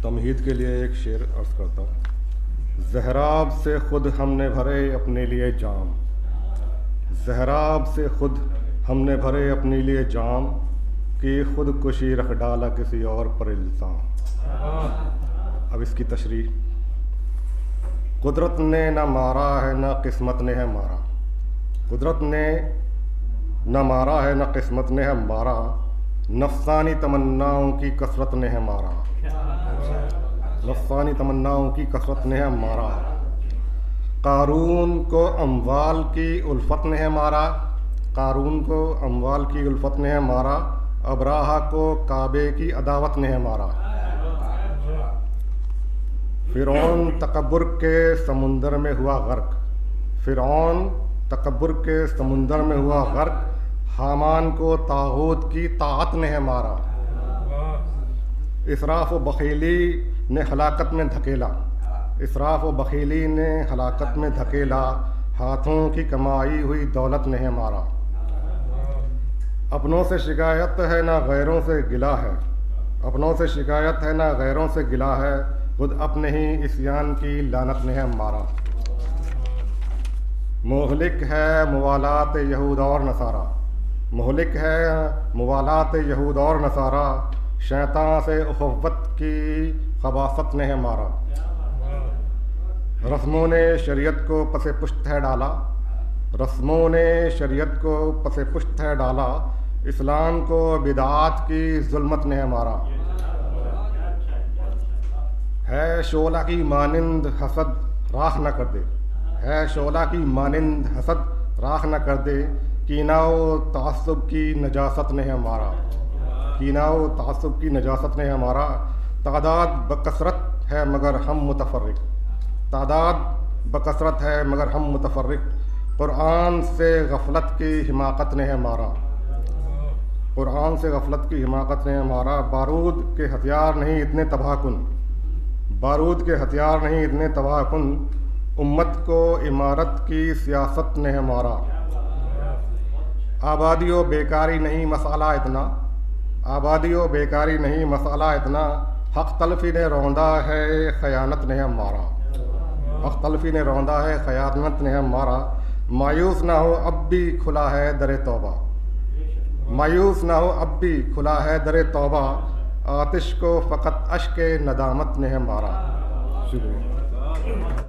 تمہید کے لیے ایک شعر عرض کرتا ہوں۔ زہراب سے خود ہم نے بھرے اپنے لیے جام، زہراب سے خود ہم نے بھرے اپنے لیے جام، کہ خود کشی رکھ ڈالا کسی اور پر الزام۔ اب اس کی تشریح: قدرت نے نہ مارا ہے نہ قسمت نے ہے مارا، قدرت نے نہ مارا ہے نہ قسمت نے ہے مارا، نفسانی تمناؤں کی کثرت نے ہے مارا، نفسانی تمناؤں کی کثرت نے ہے مارا۔ قارون کو اموال کی الفت نے ہے مارا، قارون کو اموال کی الفت نے ہے مارا، ابراہہ کو کعبے کی عداوت نے ہے مارا۔ فرعون تکبر کے سمندر میں ہوا غرق، فرعون تکبر کے سمندر میں ہوا غرق، حامان کو طاغوت کی طاعت نے ہے مارا۔ اسراف و بخیلی نے ہلاکت میں دھکیلا، اسراف و بخیلی نے ہلاکت میں دھکیلا، ہاتھوں کی کمائی ہوئی دولت نے ہے مارا۔ اپنوں سے شکایت ہے نہ غیروں سے گلہ ہے، اپنوں سے شکایت ہے نہ غیروں سے گلہ ہے، خود اپنے ہی عصیان کی لعنت نے ہے مارا۔ مہلک ہے موالات یہود اور نصارہ، مہلک ہے موالات یہود اور نصارہ، شیطان سے اخوت کی خباثت نے ہے مارا۔ رسموں نے شریعت کو پس پشت ہے ڈالا، رسموں نے شریعت کو پس پشت ہے ڈالا، اسلام کو بدعات کی ظلمت نے ہے مارا۔ ہے شعلہ کی مانند حسد راکھ نہ کر دے، ہے شعلہ کی مانند حسد راکھ نہ کر دے، کینہ و تعصب کی نجاست نے ہے مارا، کینہ و تعصب کی نجاست نے ہے مارا۔ تعداد بکثرت ہے مگر ہم متفرق، تعداد بکثرت ہے مگر ہم متفرق، قرآن سے غفلت کی حماقت نے ہے مارا، قرآن سے غفلت کی حماقت نے ہے مارا۔ بارود کے ہتھیار نہیں اتنے تباہ کن، بارود کے ہتھیار نہیں اتنے تباہ کن، امت کو عمارت کی سیاست نے ہے مارا۔ آبادی و بیکاری نہیں مسئلہ اتنا، آبادی و بیکاری نہیں مسئلہ اتنا، حق تلفی نے روندا ہے خیانت نے ہے مارا، حق تلفی نے روندا ہے خیانت نے ہے مارا۔ مایوس نہ ہو اب بھی کھلا ہے در توبہ، مایوس نہ ہو اب بھی کھلا ہے در توبہ، آتش کو فقط اشک ندامت نے ہے مارا۔ شکریہ۔